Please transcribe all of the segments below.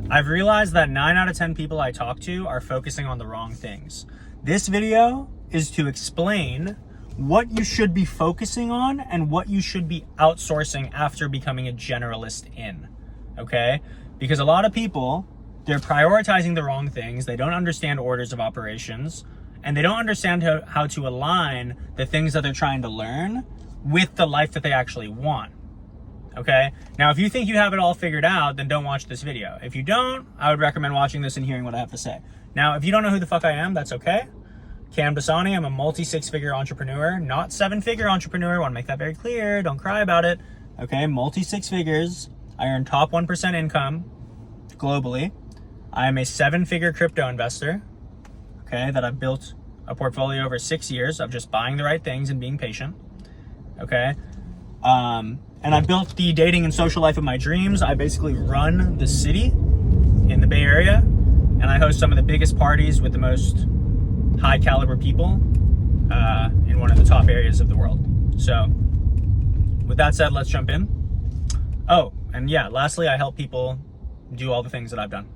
I've realized that 9 out of 10 people I talk to are focusing on the wrong things. This video is to explain what you should be focusing on and what you should be outsourcing after becoming a generalist in, okay? Because a lot of people, they're prioritizing the wrong things. They don't understand orders of operations, and they don't understand how to align the things that they're trying to learn with the life that they actually want, okay? Now, if you think you have it all figured out, then don't watch this video. If you don't, I would recommend watching this and hearing what I have to say. Now, if you don't know who the fuck I am, that's okay. Cam Dasani, I'm a multi-6-figure entrepreneur, not 7-figure entrepreneur. I want to make that very clear. Don't cry about it. Okay, multi-6 figures. I earn top 1% income globally. I am a 7-figure crypto investor, okay, that I've built a portfolio over 6 years of just buying the right things and being patient, okay? And I built the dating and social life of my dreams. I basically run the city in the Bay Area, and I host some of the biggest parties with the most high caliber people in one of the top areas of the world. So with that said, let's jump in. Oh, and yeah, lastly, I help people do all the things that I've done.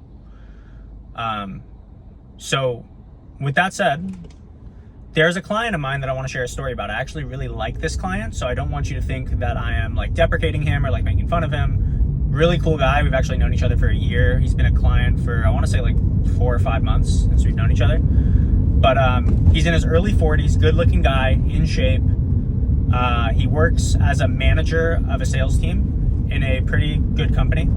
So with that said, there's a client of mine that I want to share a story about. I actually really like this client, so I don't want you to think that I am like deprecating him or like making fun of him. Really cool guy. We've actually known each other for a year. He's been a client for, I want to say like 4 or 5 months since we've known each other. But he's in his early 40s, good looking guy, in shape. He works as a manager of a sales team in a pretty good company.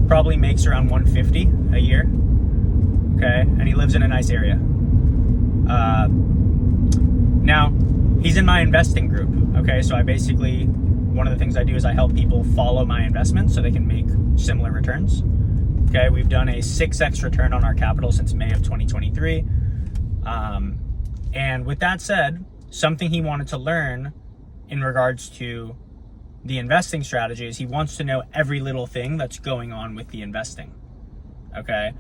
Probably makes around $150 a year. Okay, and he lives in a nice area. Now, he's in my investing group. Okay, so I basically, one of the things I do is I help people follow my investments so they can make similar returns. Okay, we've done a 6x return on our capital since May of 2023. And with that said, something he wanted to learn in regards to the investing strategy is he wants to know every little thing that's going on with the investing. Okay.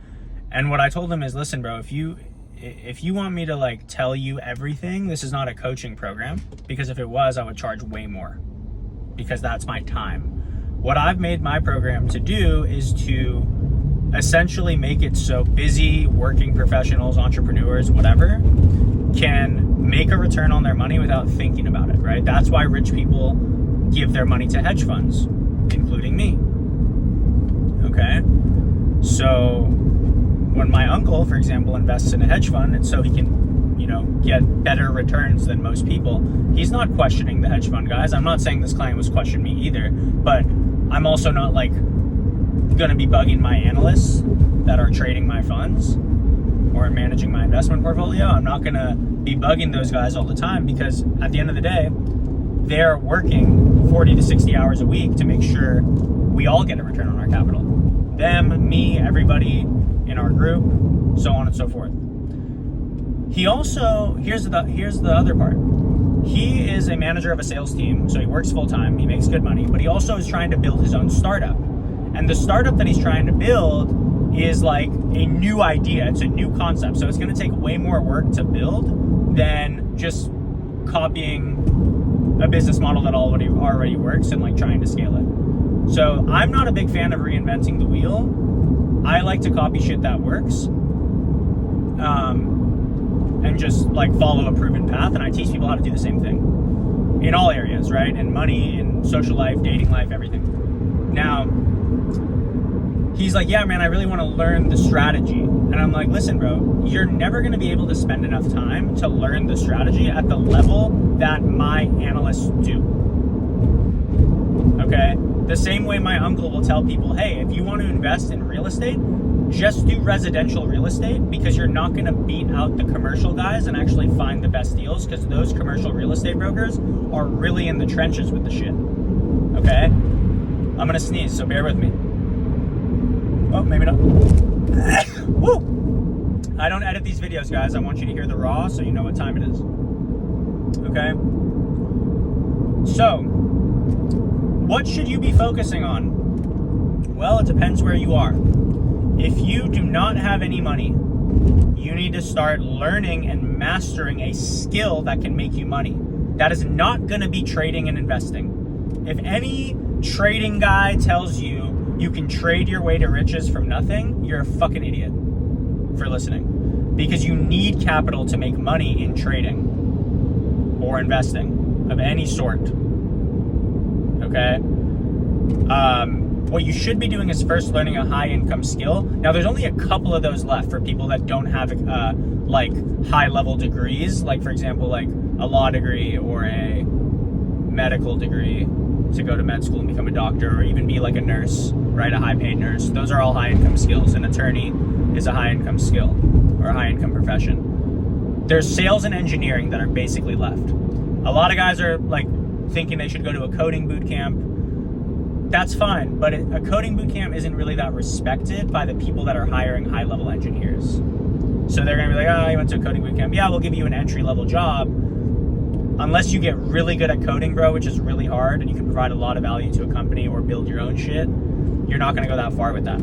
And what I told him is, listen, bro, if you want me to like tell you everything, this is not a coaching program, because if it was, I would charge way more because that's my time. What I've made my program to do is to essentially make it so busy working professionals, entrepreneurs, whatever, can make a return on their money without thinking about it, right? That's why rich people give their money to hedge funds, including me. Okay? So when my uncle, for example, invests in a hedge fund, and so he can, you know, get better returns than most people, he's not questioning the hedge fund guys. I'm not saying this client was questioning me either, but I'm also not like going to be bugging my analysts that are trading my funds or managing my investment portfolio. I'm not going to be bugging those guys all the time, because at the end of the day, they're working 40 to 60 hours a week to make sure we all get a return on our capital. Them, me, everybody in our group, so on and so forth. He also, here's the other part. He is a manager of a sales team, so he works full time, he makes good money, but he also is trying to build his own startup. And the startup that he's trying to build is like a new idea. It's a new concept. So it's going to take way more work to build than just copying a business model that already works and like trying to scale it. So I'm not a big fan of reinventing the wheel. I like to copy shit that works. And just like follow a proven path. And I teach people how to do the same thing in all areas, right? In money, in social life, dating life, everything. Now, he's like, yeah, man, I really want to learn the strategy. And I'm like, listen, bro, you're never going to be able to spend enough time to learn the strategy at the level that my analysts do. Okay? The same way my uncle will tell people, hey, if you want to invest in real estate, just do residential real estate, because you're not going to beat out the commercial guys and actually find the best deals, because those commercial real estate brokers are really in the trenches with the shit. Okay? I'm going to sneeze, so bear with me. Oh, maybe not. Woo! I don't edit these videos, guys. I want you to hear the raw so you know what time it is. Okay? So, what should you be focusing on? Well, it depends where you are. If you do not have any money, you need to start learning and mastering a skill that can make you money. That is not going to be trading and investing. If any trading guy tells you you can trade your way to riches from nothing, you're a fucking idiot for listening. Because you need capital to make money in trading or investing of any sort. Okay? What you should be doing is first learning a high income skill. Now, there's only a couple of those left for people that don't have like high level degrees, like for example, like a law degree or a medical degree to go to med school and become a doctor, or even be like a nurse, right? A high paid nurse. Those are all high income skills. An attorney is a high income skill or a high income profession. There's sales and engineering that are basically left. A lot of guys are like thinking they should go to a coding boot camp. That's fine, but a coding boot camp isn't really that respected by the people that are hiring high level engineers. So they're gonna be like, oh, you went to a coding boot camp. Yeah, we'll give you an entry level job. Unless you get really good at coding, bro, which is really hard, and you can provide a lot of value to a company or build your own shit, you're not gonna go that far with that.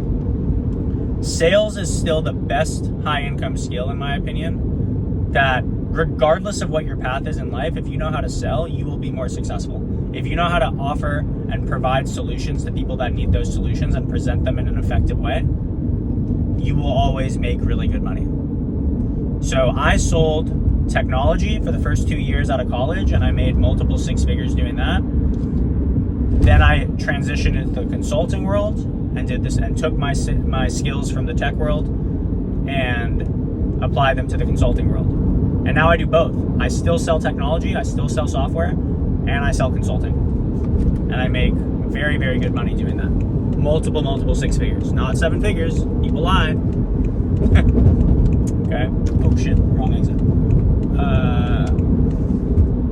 Sales is still the best high income skill, in my opinion, that regardless of what your path is in life, if you know how to sell, you will be more successful. If you know how to offer and provide solutions to people that need those solutions and present them in an effective way, you will always make really good money. So I sold technology for the first 2 years out of college, and I made multiple six figures doing that. Then I transitioned into the consulting world and did this, and took my skills from the tech world and applied them to the consulting world. And now I do both. I still sell technology, I still sell software, and I sell consulting. And I make very, very good money doing that. Multiple six figures. Not seven figures. People lie. Okay. Oh shit, wrong exit.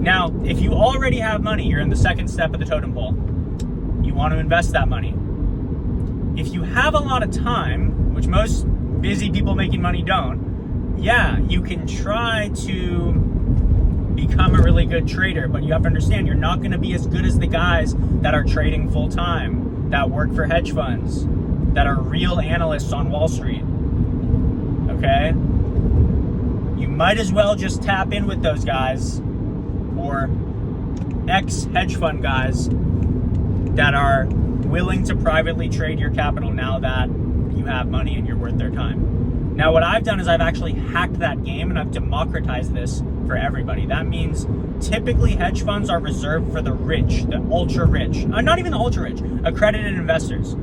Now, if you already have money, you're in the second step of the totem pole. You want to invest that money. If you have a lot of time, which most busy people making money don't, yeah, you can try to become a really good trader, but you have to understand you're not going to be as good as the guys that are trading full time, that work for hedge funds, that are real analysts on Wall Street. Okay? You might as well just tap in with those guys, or ex-hedge fund guys that are willing to privately trade your capital now that you have money and you're worth their time. Now, what I've done is I've actually hacked that game and I've democratized this for everybody. That means typically hedge funds are reserved for the rich, the ultra rich, not even the ultra rich, accredited investors.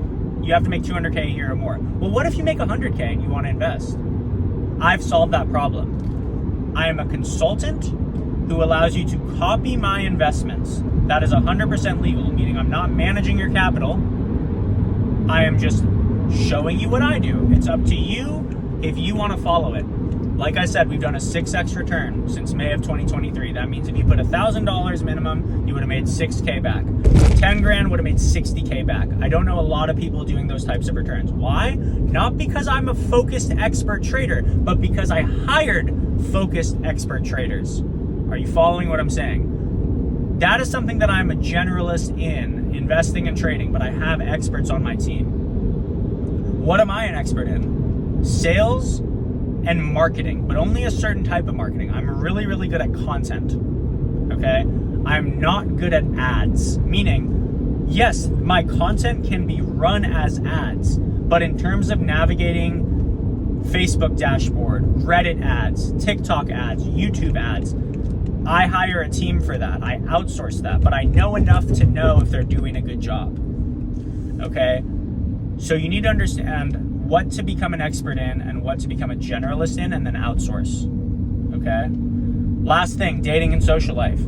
You have to make 200K a year or more. Well, what if you make 100K and you want to invest? I've solved that problem. I am a consultant who allows you to copy my investments. That is 100% legal, meaning I'm not managing your capital. I am just showing you what I do. It's up to you if you want to follow it. Like I said, we've done a 6x return since May of 2023. That means if you put $1,000 minimum, you would have made 6K back. 10 grand would have made 60K back. I don't know a lot of people doing those types of returns. Why? Not because I'm a focused expert trader, but because I hired focused expert traders. Are you following what I'm saying? That is something that I'm a generalist in, investing and trading, but I have experts on my team. What am I an expert in? Sales and marketing, but only a certain type of marketing. I'm really, really good at content, okay? I'm not good at ads, meaning, yes, my content can be run as ads, but in terms of navigating Facebook dashboard, Reddit ads, TikTok ads, YouTube ads, I hire a team for that. I outsource that, but I know enough to know if they're doing a good job, okay? So you need to understand what to become an expert in and what to become a generalist in, and then outsource, okay? Last thing, dating and social life.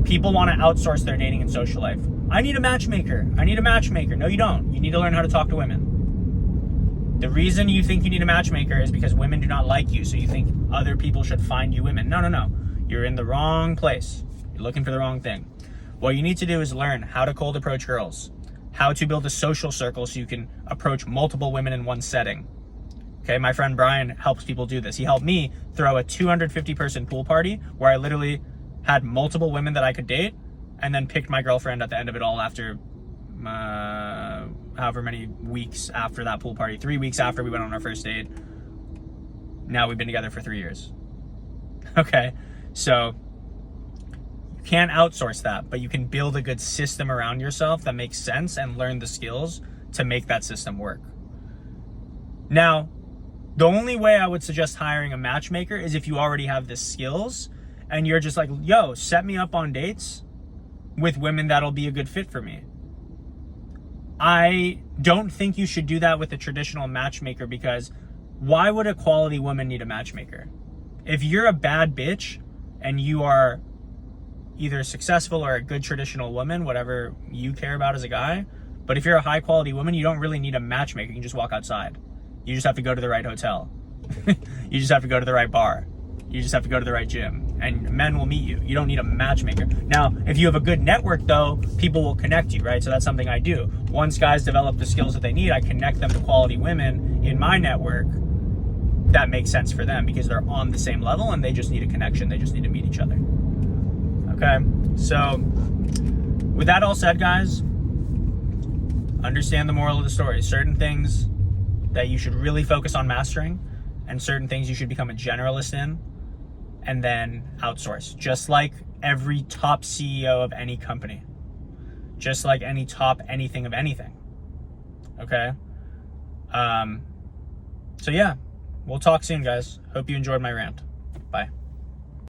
People want to outsource their dating and social life. I need a matchmaker. No, you don't. You need to learn how to talk to women. The reason you think you need a matchmaker is because women do not like you, so you think other people should find you women. No. You're in the wrong place. You're looking for the wrong thing. What you need to do is learn how to cold approach girls, how to build a social circle so you can approach multiple women in one setting. Okay, my friend Brian helps people do this. He helped me throw a 250-person pool party where I literally had multiple women that I could date, and then picked my girlfriend at the end of it all after however many weeks after that pool party. 3 weeks after we went on our first date. Now we've been together for 3 years. Okay, so you can't outsource that, but you can build a good system around yourself that makes sense and learn the skills to make that system work. Now, the only way I would suggest hiring a matchmaker is if you already have the skills and you're just like, yo, set me up on dates with women that'll be a good fit for me. I don't think you should do that with a traditional matchmaker, because why would a quality woman need a matchmaker? If you're a bad bitch and you are either successful or a good traditional woman, whatever you care about as a guy, but if you're a high quality woman, you don't really need a matchmaker. You can just walk outside. You just have to go to the right hotel. You just have to go to the right bar. You just have to go to the right gym, and men will meet you. You don't need a matchmaker. Now, if you have a good network though, people will connect you, right? So that's something I do. Once guys develop the skills that they need, I connect them to quality women in my network that makes sense for them, because they're on the same level and they just need a connection. They just need to meet each other. Okay, so with that all said, guys, understand the moral of the story. Certain things that you should really focus on mastering, and certain things you should become a generalist in, and then outsource. Just like every top CEO of any company. Just like any top anything of anything. Okay? So yeah, we'll talk soon, guys. Hope you enjoyed my rant. Bye.